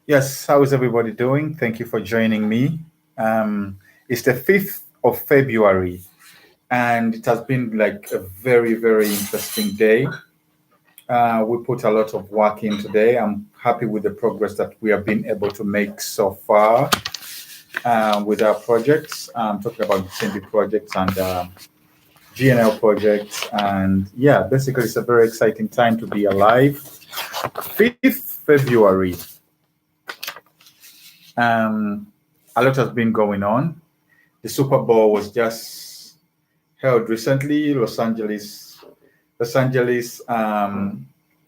Yes, how is everybody doing? Thank you for joining me. It's the 5th of February, and it has been like a very, very interesting day. We put a lot of work in today. I'm happy with the progress that we have been able to make so far with our projects. I'm talking about the CNB projects and GNL projects. And yeah, basically, it's a very exciting time to be alive. 5th February. A lot has been going on. The Super Bowl was just held recently. Los Angeles, and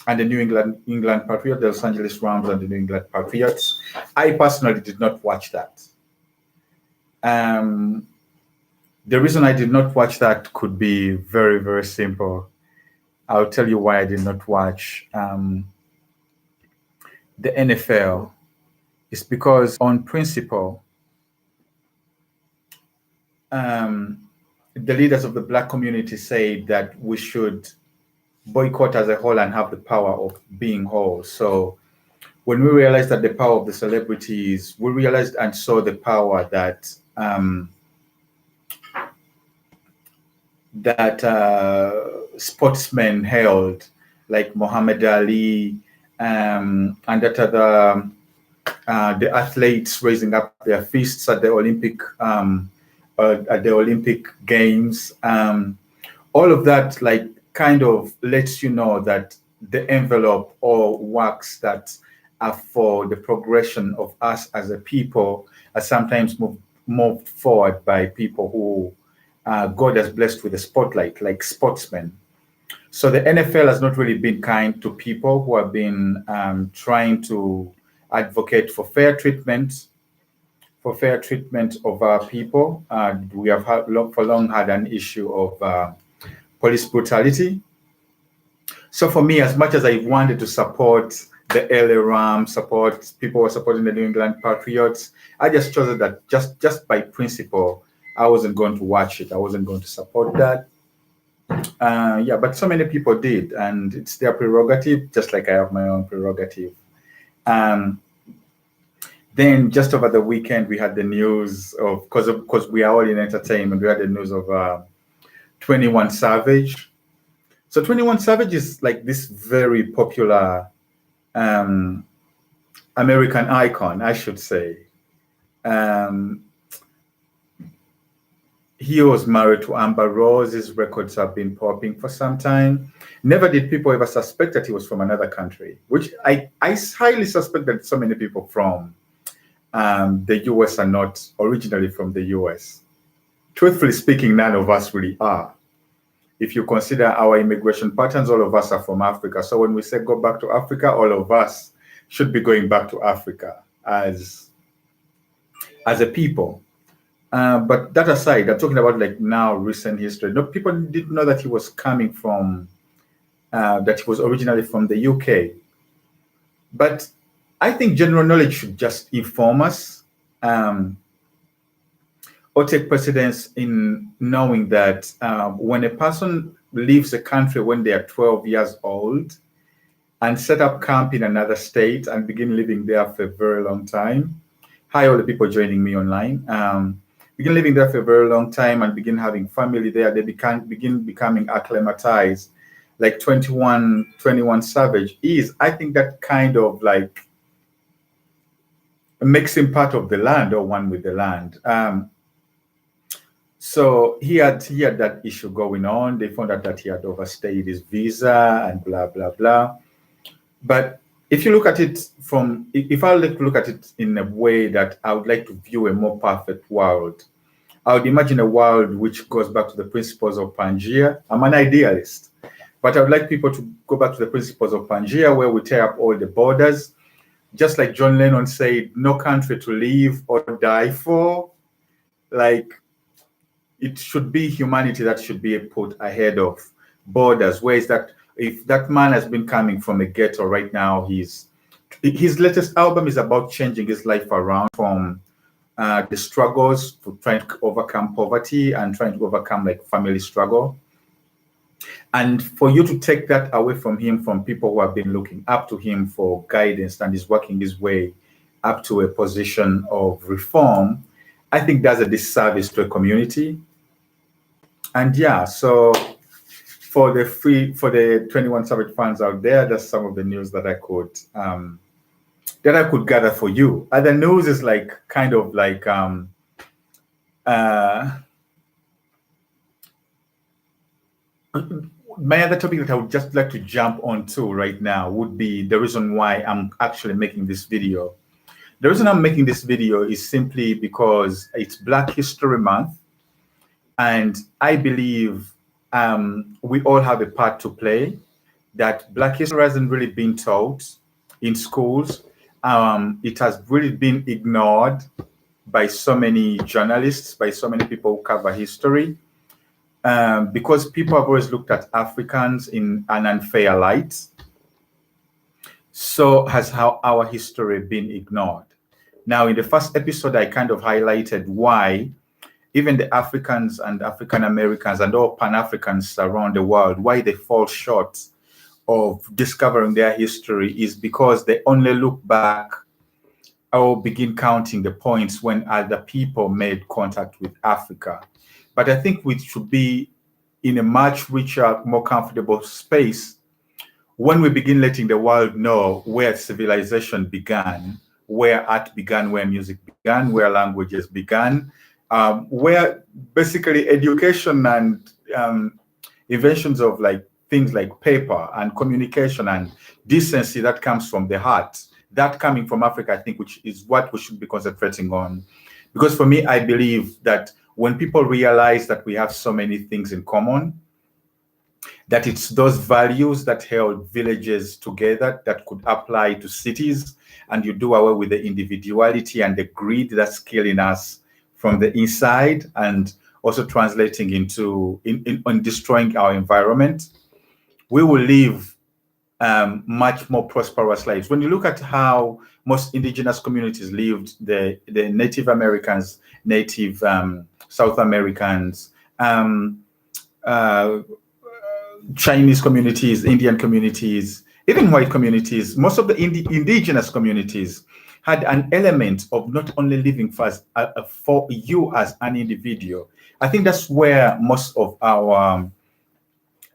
the England Patriots, the Los Angeles Rams and the New England Patriots. I personally did not watch that. The reason I did not watch that could be very, very simple. I'll tell you why I did not watch the NFL. It's because, on principle, the leaders of the Black community say that we should boycott as a whole and have the power of being whole. So when we realized that the power of the celebrities, we realized and saw the power that sportsmen held, like Muhammad Ali, and that other the athletes raising up their fists at the Olympic Games. All of that, like, kind of lets you know that the envelope or works that are for the progression of us as a people are sometimes moved forward by people who God has blessed with a spotlight, like sportsmen. So the NFL has not really been kind to people who have been trying to advocate for fair treatment of our people. We have for long had an issue of police brutality. So for me, as much as I wanted to support the LA Rams, people who were supporting the New England Patriots, I just chose that just by principle, I wasn't going to watch it. I wasn't going to support that. Yeah, but so many people did, and it's their prerogative, just like I have my own prerogative. Then just over the weekend, we had the news of, because we are all in entertainment, we had the news of 21 Savage. So 21 Savage is like this very popular American icon, I should say. He was married to Amber Rose. His records have been popping for some time. Never did people ever suspect that he was from another country, which I highly suspect that so many people from the US are not originally from the US. Truthfully speaking, none of us really are. If you consider our immigration patterns, all of us are from Africa. So when we say go back to Africa, all of us should be going back to Africa as a people. But that aside, I'm talking about like now recent history. No, people didn't know that he was coming from, that he was originally from the UK. But I think general knowledge should just inform us or take precedence in knowing that when a person leaves a country when they are 12 years old and set up camp in another state and begin living there for a very long time. Hi, all the people joining me online. Begin living there for a very long time and begin having family there. They begin becoming acclimatized. Like 21 Savage is, I think that kind of like makes him part of the land or one with the land. So he had that issue going on. They found out that he had overstayed his visa and blah, blah, blah. But if you look at it if I look at it in a way that I would like to view a more perfect world, I would imagine a world which goes back to the principles of Pangea. I'm an idealist, but I would like people to go back to the principles of Pangea, where we tear up all the borders. Just like John Lennon said, no country to live or die for. Like, it should be humanity that should be put ahead of borders. Where is that? If that man has been coming from a ghetto right now, his latest album is about changing his life around from the struggles to trying to overcome poverty and trying to overcome like family struggle. And for you to take that away from him, from people who have been looking up to him for guidance and is working his way up to a position of reform, I think that's a disservice to a community. And yeah, so for the 21 Savage fans out there, that's some of the news that I could gather for you. And the news is like kind of like my other topic that I would just like to jump onto right now would be the reason why I'm actually making this video. The reason I'm making this video is simply because it's Black History Month, and I believe we all have a part to play, that Black history hasn't really been taught in schools. It has really been ignored by so many journalists, by so many people who cover history, because people have always looked at Africans in an unfair light. So has how our history been ignored. Now, in the first episode, I kind of highlighted why even the Africans and African Americans and all Pan-Africans around the world, why they fall short of discovering their history is because they only look back or begin counting the points when other people made contact with Africa. But I think we should be in a much richer, more comfortable space when we begin letting the world know where civilization began, where art began, where music began, where languages began, where basically education and inventions of like things like paper and communication and decency that comes from the heart, that coming from Africa, I think, which is what we should be concentrating on. Because for me, I believe that when people realize that we have so many things in common, that it's those values that held villages together that could apply to cities, and you do away with the individuality and the greed that's killing us from the inside and also translating into on destroying our environment, we will live much more prosperous lives. When you look at how most indigenous communities lived, the Native Americans, Native South Americans, Chinese communities, Indian communities, even white communities, most of the indigenous communities had an element of not only living for you as an individual. I think that's where most of our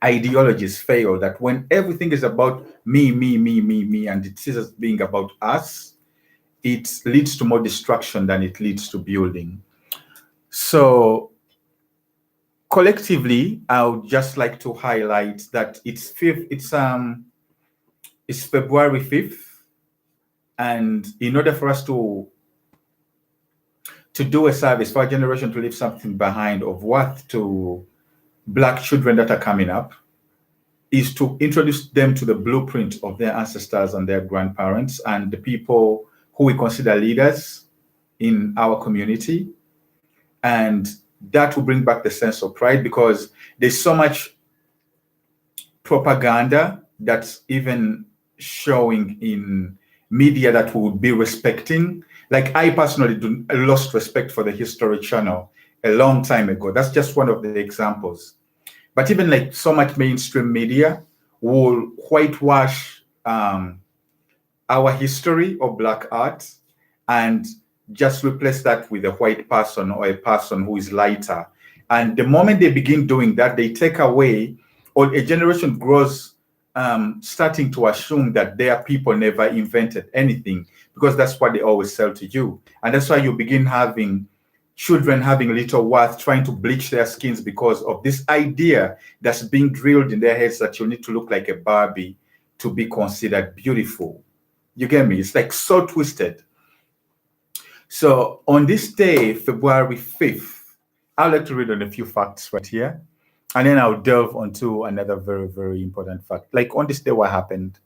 ideologies fail, that when everything is about me, and it ceases being about us, it leads to more destruction than it leads to building. So collectively, I would just like to highlight that it's February 5th. And in order for us to do a service for our generation, to leave something behind of worth to Black children that are coming up, is to introduce them to the blueprint of their ancestors and their grandparents and the people who we consider leaders in our community. And that will bring back the sense of pride, because there's so much propaganda that's even showing in media that we would be respecting. Like, I personally lost respect for the History Channel a long time ago. That's just one of the examples. But even like so much mainstream media will whitewash our history of Black art and just replace that with a white person or a person who is lighter. And the moment they begin doing that, they take away, or a generation grows starting to assume that their people never invented anything, because that's what they always sell to you. And that's why you begin having children having little worth, trying to bleach their skins because of this idea that's being drilled in their heads that you need to look like a Barbie to be considered beautiful. You get me? It's like so twisted. So on this day, February 5th, I'd like to read on a few facts right here. And then I'll delve onto another very, very important fact. Like on this day, what happened?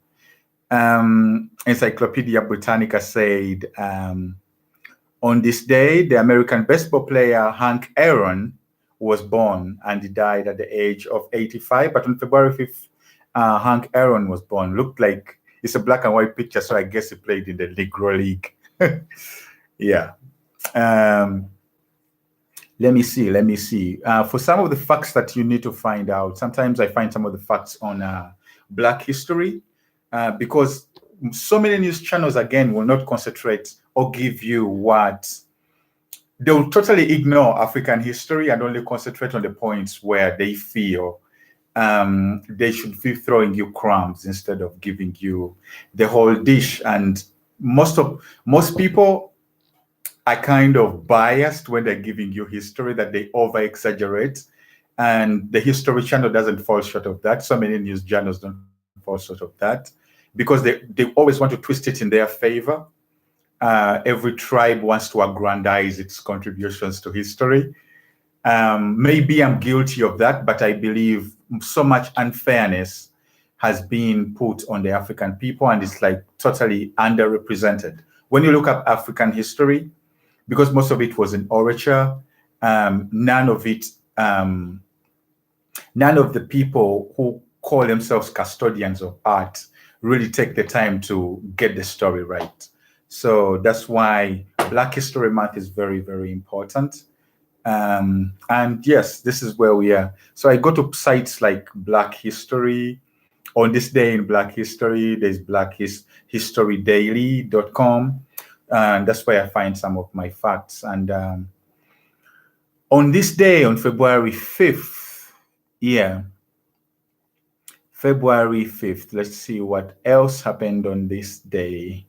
Encyclopedia Britannica said, on this day, the American baseball player Hank Aaron was born, and he died at the age of 85. But on February 5th, Hank Aaron was born. Looked like it's a black and white picture, so I guess he played in the Negro League. Yeah. Let me see. For some of the facts that you need to find out, sometimes I find some of the facts on Black history, because so many news channels, again, will not concentrate or give you what they will totally ignore African history and only concentrate on the points where they feel they should be throwing you crumbs instead of giving you the whole dish. And most people are kind of biased when they're giving you history, that they over exaggerate. And the History Channel doesn't fall short of that. So many news channels don't fall short of that, because they always want to twist it in their favor. Every tribe wants to aggrandize its contributions to history. Maybe I'm guilty of that, but I believe so much unfairness has been put on the African people, and it's like totally underrepresented. When you look at African history, because most of it was in orature, none of the people who call themselves custodians of art really take the time to get the story right. So that's why Black History Month is very, very important. And yes, this is where we are. So I go to sites like Black History. On this day in Black History, there's blackhistorydaily.com. And that's where I find some of my facts. And on this day, on February 5th, February 5th, let's see what else happened on this day.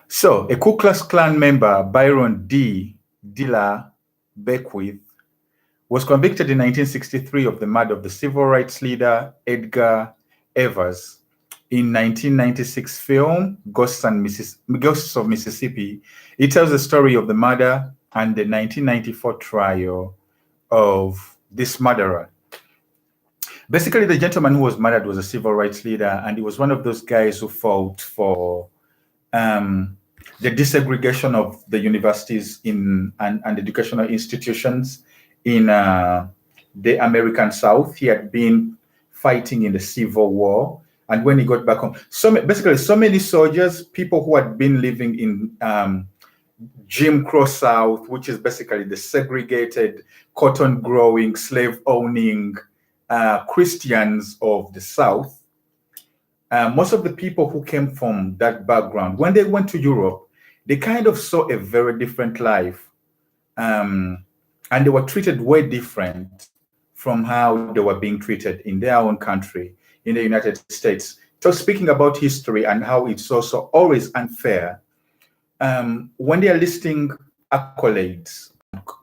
So a Ku Klux Klan member, Byron D. Dilla Beckwith, was convicted in 1963 of the murder of the civil rights leader Edgar Evers. In 1996 film, Ghosts of Mississippi, it tells the story of the murder and the 1994 trial of this murderer. Basically, the gentleman who was murdered was a civil rights leader, and he was one of those guys who fought for the desegregation of the universities and educational institutions in the American South. He had been fighting in the Civil War, and when he got back home, so many soldiers, people who had been living in Jim Crow South, which is basically the segregated, cotton-growing, slave-owning Christians of the South. Most of the people who came from that background, when they went to Europe, they kind of saw a very different life. And they were treated way different from how they were being treated in their own country, in the United States. So speaking about history and how it's also always unfair, when they are listing accolades,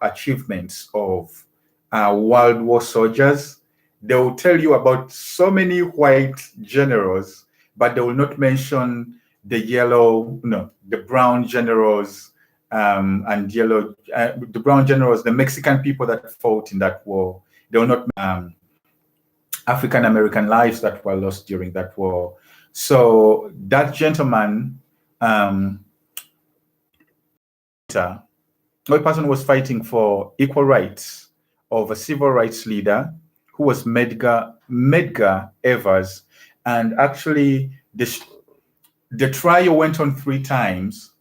achievements of World War soldiers, they will tell you about so many white generals, but they will not mention the brown generals, and the brown generals, the Mexican people that fought in that war. They will not African American lives that were lost during that war. So that gentleman, a person was fighting for equal rights of a civil rights leader who was Medgar Evers, and actually the trial went on 3 times.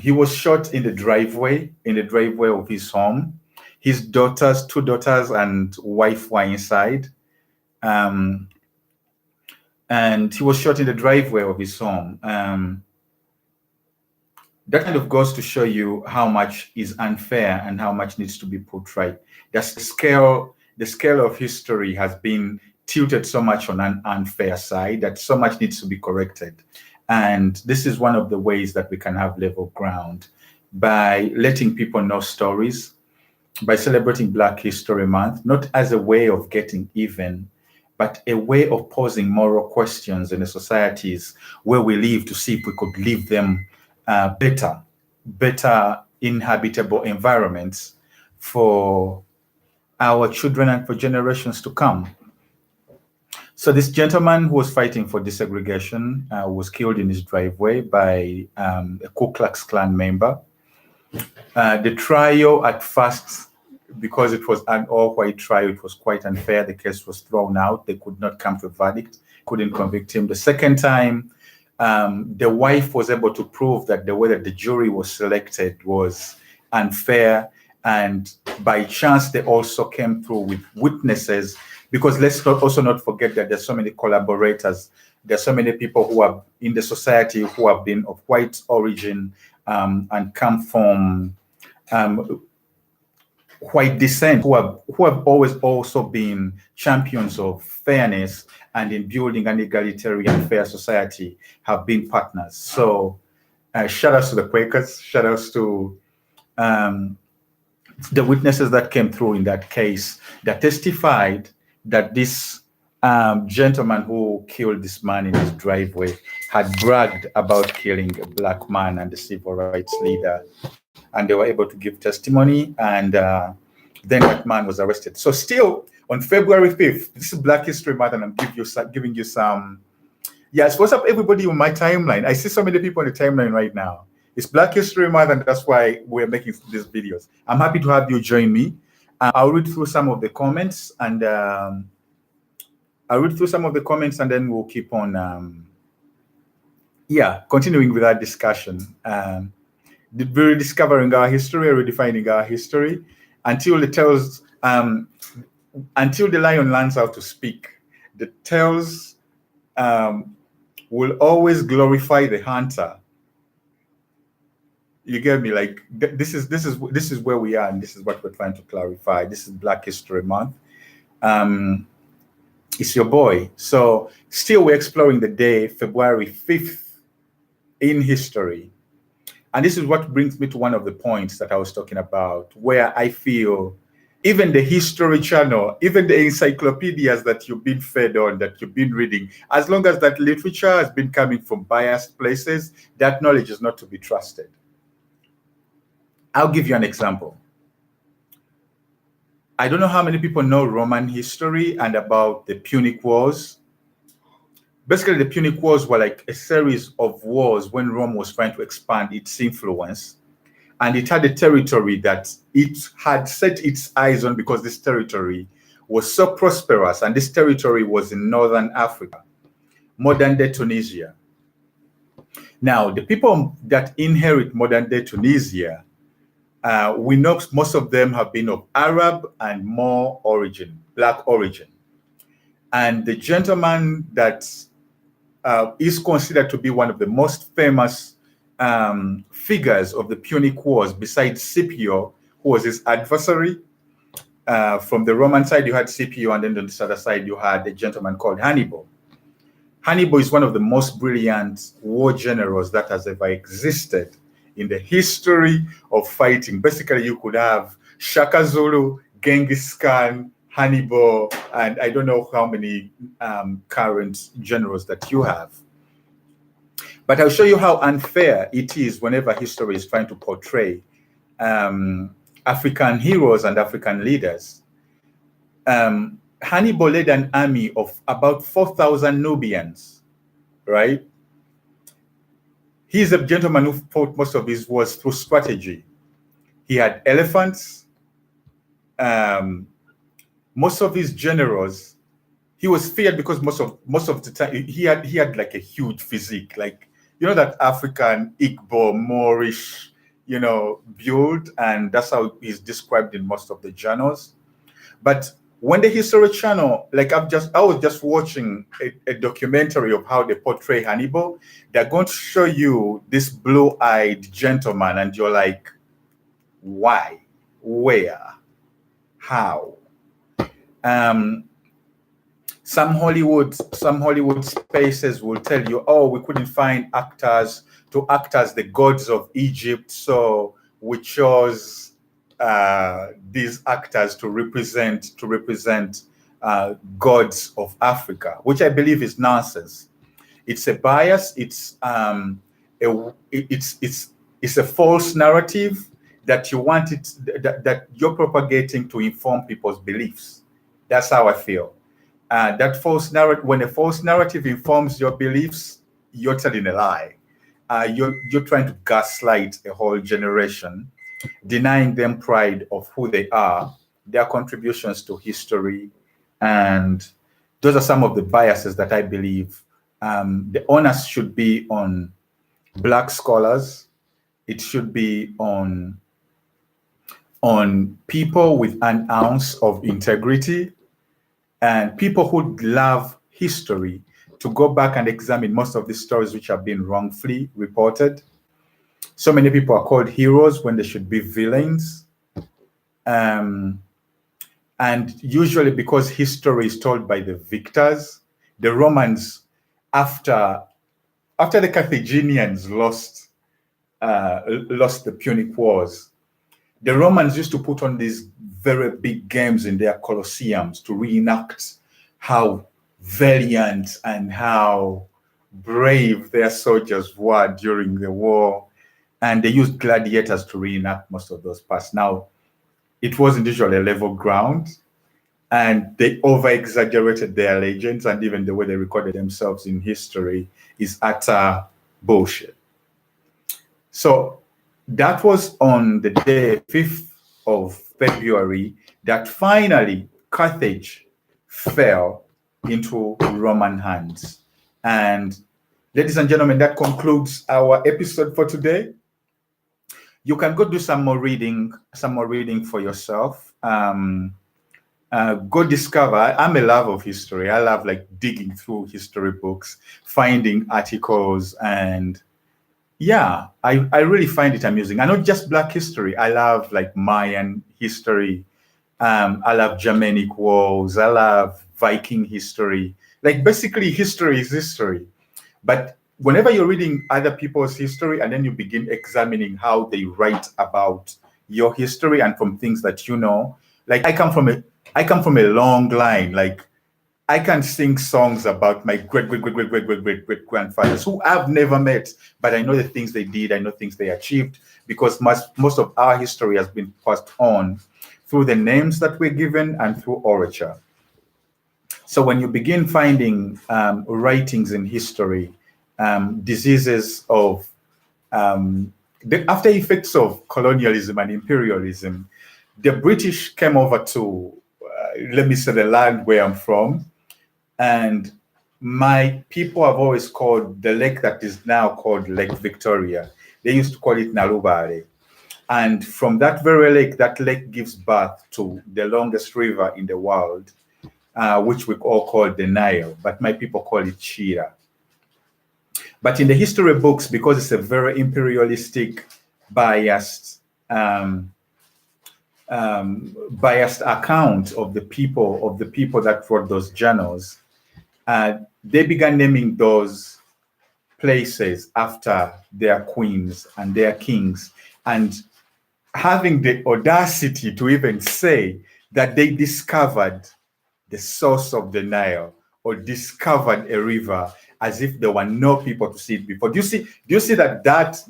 He was shot in the driveway of his home. His 2 daughters and wife were inside. And he was shot in the driveway of his home. That kind of goes to show you how much is unfair and how much needs to be put right. The scale of history has been tilted so much on an unfair side that so much needs to be corrected. And this is one of the ways that we can have level ground, by letting people know stories, by celebrating Black History Month, not as a way of getting even, but a way of posing moral questions in the societies where we live, to see if we could leave them better inhabitable environments for our children and for generations to come. So this gentleman who was fighting for desegregation was killed in his driveway by a Ku Klux Klan member. The trial at first, because it was an all-white trial, it was quite unfair. The case was thrown out. They could not come to a verdict, couldn't convict him. The second time, the wife was able to prove that the way that the jury was selected was unfair. And by chance, they also came through with witnesses, because let's also not forget that there's so many collaborators There's so many people who are in the society who have been of white origin and come from white descent, who have always also been champions of fairness and in building an egalitarian fair society, have been partners. So shout outs to the Quakers, shout outs to the witnesses that came through in that case that testified that this gentleman who killed this man in his driveway had bragged about killing a black man and the civil rights leader, and they were able to give testimony, and then that man was arrested. So still on February 5th, this is Black History Month, and I'm giving you some. Yes, what's up, everybody on my timeline? I see so many people on the timeline right now. It's Black History Month, and that's why we're making these videos. I'm happy to have you join me. I'll read through some of the comments, and then we'll keep on, continuing with our discussion. Rediscovering our history, redefining our history, until until the lion learns how to speak. The tails will always glorify the hunter. You get me? Like this is where we are, and this is what we're trying to clarify. This is Black History Month. It's your boy. So still we're exploring the day, February 5th in history. And this is what brings me to one of the points that I was talking about, where I feel even the History Channel, even the encyclopedias that you've been fed on, that you've been reading, as long as that literature has been coming from biased places, that knowledge is not to be trusted. I'll give you an example. I don't know how many people know Roman history and about the Punic Wars. Basically, the Punic Wars were like a series of wars when Rome was trying to expand its influence. And it had a territory that it had set its eyes on because this territory was so prosperous. And this territory was in northern Africa, modern-day Tunisia. Now, the people that inherit modern-day Tunisia, we know most of them have been of Arab and more origin, black origin. And the gentleman that is considered to be one of the most famous figures of the Punic Wars, besides Scipio, who was his adversary. From the Roman side, you had Scipio, and then on this other side, you had a gentleman called Hannibal. Hannibal is one of the most brilliant war generals that has ever existed in the history of fighting. Basically, you could have Shaka Zulu, Genghis Khan, Hannibal, and I don't know how many current generals that you have. But I'll show you how unfair it is whenever history is trying to portray African heroes and African leaders. Hannibal led an army of about 4,000 Nubians, right? He's a gentleman who fought most of his wars through strategy. He had elephants. Most of his generals, he was feared because most of the time he had like a huge physique, like that African Igbo Moorish, build, and that's how he's described in most of the journals. But when the History Channel, like I was just watching a documentary of how they portray Hannibal, they're going to show you this blue-eyed gentleman, and you're like, why, where, how? Some Hollywood spaces will tell you, oh, we couldn't find actors to act as the gods of Egypt, so we chose these actors to represent gods of Africa, which I believe is nonsense. It's a bias. It's a false narrative that you want that you're propagating to inform people's beliefs. That's how I feel. That false narrative, when a false narrative informs your beliefs, you're telling a lie. You're trying to gaslight a whole generation, denying them pride of who they are, their contributions to history, and those are some of the biases that I believe the onus should be on Black scholars. It should be on people with an ounce of integrity and people who love history, to go back and examine most of these stories which have been wrongfully reported. So many people are called heroes when they should be villains. And usually because history is told by the victors, the Romans, after the Carthaginians lost the Punic Wars, the Romans used to put on these very big games in their colosseums to reenact how valiant and how brave their soldiers were during the war. And they used gladiators to reenact most of those parts. Now, it wasn't usually a level ground, and they over-exaggerated their legends, and even the way they recorded themselves in history is utter bullshit. So that was on the day 5th of February that finally Carthage fell into Roman hands. And ladies and gentlemen, that concludes our episode for today. You can go do some more reading for yourself. Go discover. I'm a lover of history. I love like digging through history books, finding articles, and yeah, I really find it amusing. And not just Black history. I love like Mayan history. I love Germanic wars. I love Viking history. Like basically history is history. But whenever you're reading other people's history and then you begin examining how they write about your history and from things that you know, like I come from a long line. Like I can sing songs about my great grandfathers who I've never met, but I know the things they did, I know things they achieved, because most of our history has been passed on through the names that we're given and through orature. So when you begin finding writings in history, diseases of the after effects of colonialism and imperialism, the British came over to, let me say, the land where I'm from. And my people have always called the lake that is now called Lake Victoria, they used to call it Nalubale. And from that very lake, that lake gives birth to the longest river in the world, which we all call the Nile, but my people call it Shira. But in the history books, because it's a very imperialistic, biased account of the people that wrote those journals, they began naming those places after their queens and their kings, and having the audacity to even say that they discovered the source of the Nile or discovered a river, as if there were no people to see it before. Do you see that that's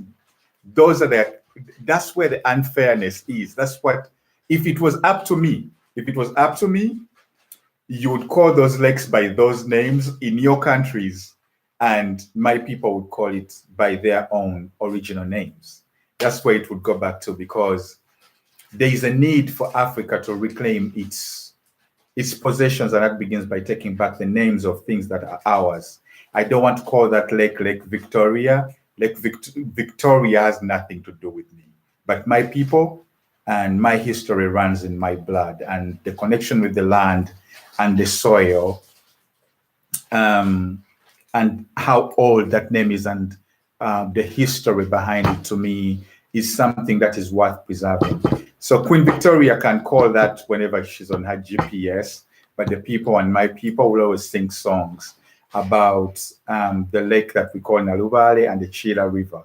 where the unfairness is. That's what, if it was up to me, you would call those lakes by those names in your countries, and my people would call it by their own original names. That's where it would go back to, because there is a need for Africa to reclaim its possessions, and that begins by taking back the names of things that are ours. I don't want to call that lake Lake Victoria. Victoria has nothing to do with me, but my people and my history runs in my blood, and the connection with the land and the soil, and how old that name is, and the history behind it, to me, is something that is worth preserving. So Queen Victoria can call that whenever she's on her GPS, but the people and my people will always sing songs about the lake that we call Nalubale and the Chira River.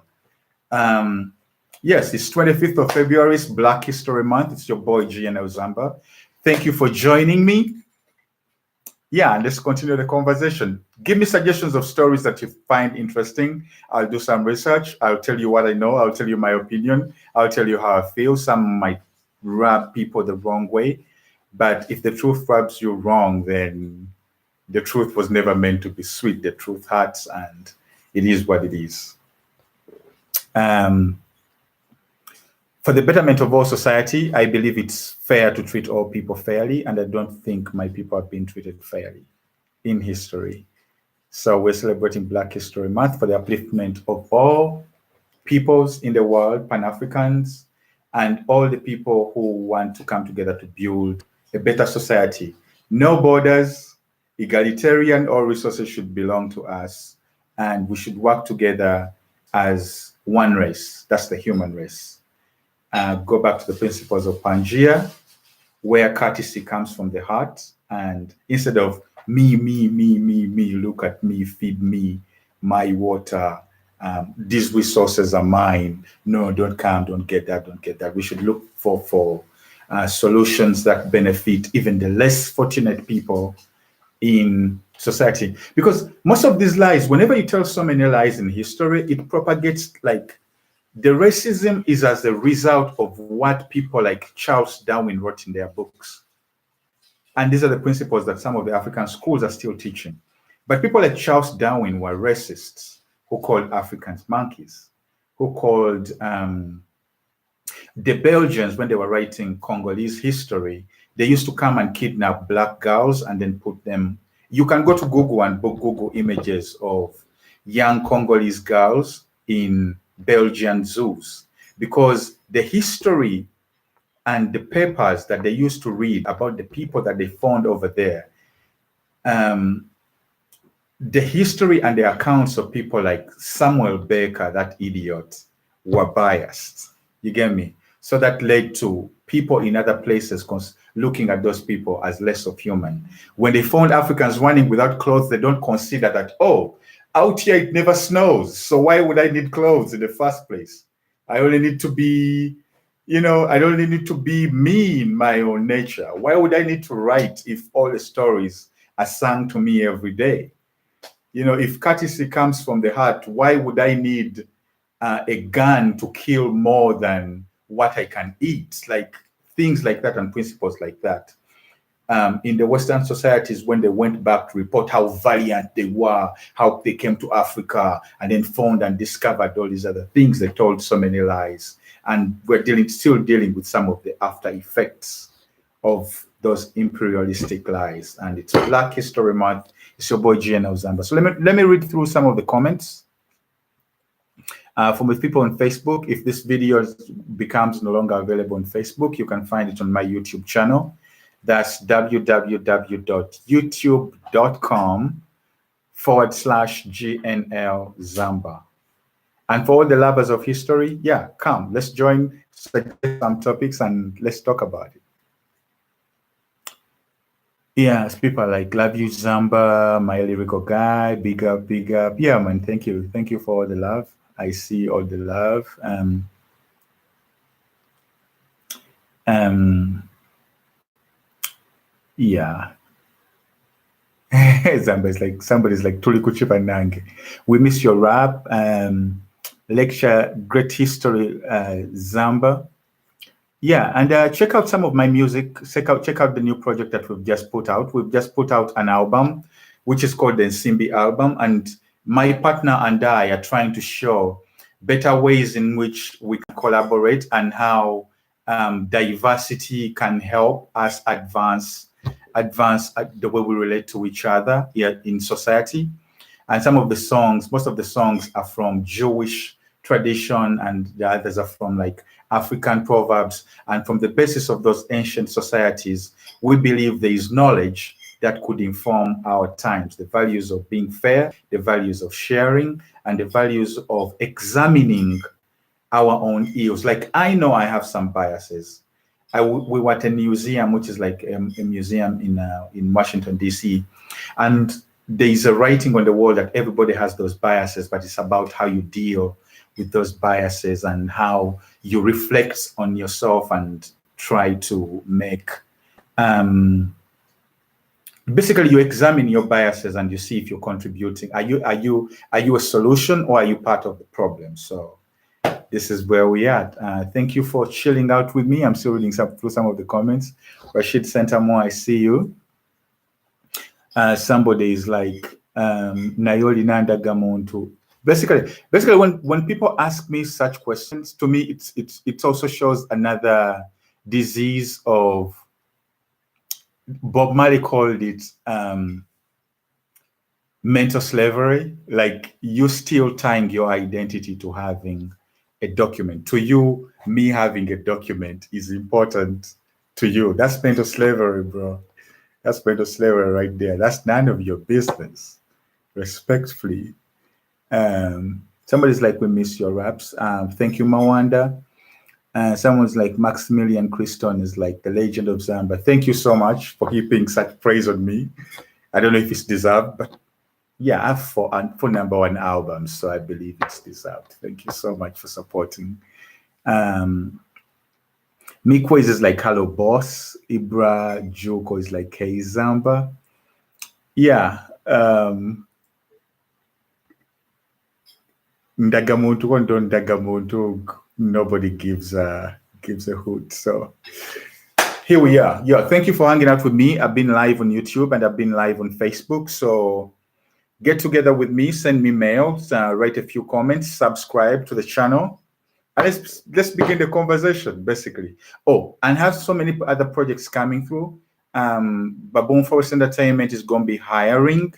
Yes, it's 25th of February, it's Black History Month. It's your boy GNL Zamba. Thank you for joining me. Yeah, and let's continue the conversation. Give me suggestions of stories that you find interesting. I'll do some research. I'll tell you what I know. I'll tell you my opinion. I'll tell you how I feel. Some might rub people the wrong way, but if the truth rubs you wrong, then the truth was never meant to be sweet. The truth hurts, and it is what it is. For the betterment of all society, I believe it's fair to treat all people fairly, and I don't think my people have been treated fairly in history. So we're celebrating Black History Month for the upliftment of all peoples in the world, Pan-Africans, and all the people who want to come together to build a better society. No borders, egalitarian, all resources should belong to us, and we should work together as one race. That's the human race. Go back to the principles of Pangea, where courtesy comes from the heart, and instead of me, look at me, feed me, my water, these resources are mine. No, don't come, don't get that, don't get that. We should look for solutions that benefit even the less fortunate people in society. Because most of these lies, whenever you tell so many lies in history, it propagates like the racism is as a result of what people like Charles Darwin wrote in their books. And these are the principles that some of the African schools are still teaching. But people like Charles Darwin were racists who called Africans monkeys, who called the Belgians, when they were writing Congolese history, they used to come and kidnap black girls and then put them. You can go to Google and Google images of young Congolese girls in Belgian zoos, because the history and the papers that they used to read about the people that they found over there, the history and the accounts of people like Samuel Baker, that idiot, were biased. You get me? So that led to people in other places looking at those people as less of human. When they found Africans running without clothes, they don't consider that, oh, out here it never snows, so why would I need clothes in the first place? I only need to be, I only need to be me in my own nature. Why would I need to write if all the stories are sung to me every day? If courtesy comes from the heart, why would I need a gun to kill more than what I can eat? Like things like that and principles like that. In the Western societies, when they went back to report how valiant they were, how they came to Africa and then found and discovered all these other things, they told so many lies. And we're still dealing with some of the after effects of those imperialistic lies. And it's Black History Month. It's your boy GNL Zamba. So let me read through some of the comments from the people on Facebook. If this video becomes no longer available on Facebook, you can find it on my YouTube channel. That's www.youtube.com/GNL Zamba. And for all the lovers of history, yeah, come, let's join, suggest some topics, and let's talk about it. Yes, people like love you, Zamba, my lyrical guy, big up, big up. Yeah, man, thank you. Thank you for all the love. I see all the love. Yeah. Somebody's like Tuli Kuchipanang. We miss your rap. Lecture, great history, Zamba. Yeah, and check out some of my music. Check out the new project that we've just put out. We've just put out an album, which is called the Nsimbi album. And my partner and I are trying to show better ways in which we can collaborate and how diversity can help us advance the way we relate to each other here in society. And most of the songs are from Jewish tradition, and the others are from like African proverbs. And from the basis of those ancient societies, we believe there is knowledge that could inform our times, the values of being fair, the values of sharing, and the values of examining our own ills. Like, I know I have some biases. We were at a museum, which is like a museum in Washington, D.C., and there is a writing on the wall that everybody has those biases, but it's about how you deal with those biases and how you reflect on yourself and try to make basically you examine your biases and you see if you're contributing. Are you a solution, or are you part of the problem? So this is where we are. Thank you for chilling out with me. I'm still reading through some of the comments. Rashid Sentamo, I see you. Somebody is like Nayoli Nanda Gamontu. Basically, when people ask me such questions, to me, it also shows another disease of, Bob Marley called it mental slavery. Like, you still tying your identity to having a document. To you, me having a document is important to you. That's mental slavery, bro. That's mental slavery right there. That's none of your business. Respectfully. Somebody's like, we miss your raps. Thank you, Mawanda. Someone's like Maximilian Christon is like the legend of Zamba. Thank you so much for heaping such praise on me. I don't know if it's deserved, but yeah, I have four #1 albums, so I believe it's deserved. Thank you so much for supporting. Mikwa is like hello boss. Ibra Joko is like hey Zamba. Yeah. Ndagamuntu, nobody gives a hoot. So here we are. Yeah, thank you for hanging out with me. I've been live on YouTube and I've been live on Facebook. So get together with me, send me mails, write a few comments, subscribe to the channel. And let's begin the conversation, basically. Oh, and have so many other projects coming through. Baboon Forest Entertainment is going to be hiring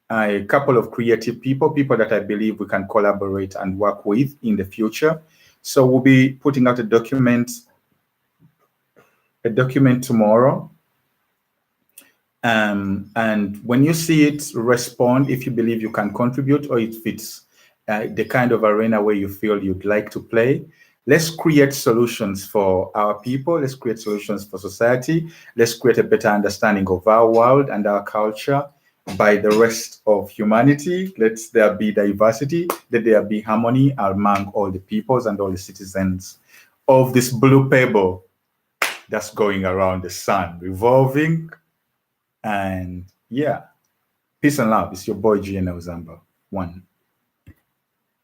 a couple of creative people that I believe we can collaborate and work with in the future. So we'll be putting out a document tomorrow. And when you see it, respond if you believe you can contribute or if it's the kind of arena where you feel you'd like to play. Let's create solutions for our people. Let's create solutions for society. Let's create a better understanding of our world and our culture by the rest of humanity. Let there be diversity. Let there be harmony among all the peoples and all the citizens of this blue pebble that's going around the sun, revolving. And yeah, peace and love. It's your boy GNL Zamba. 1.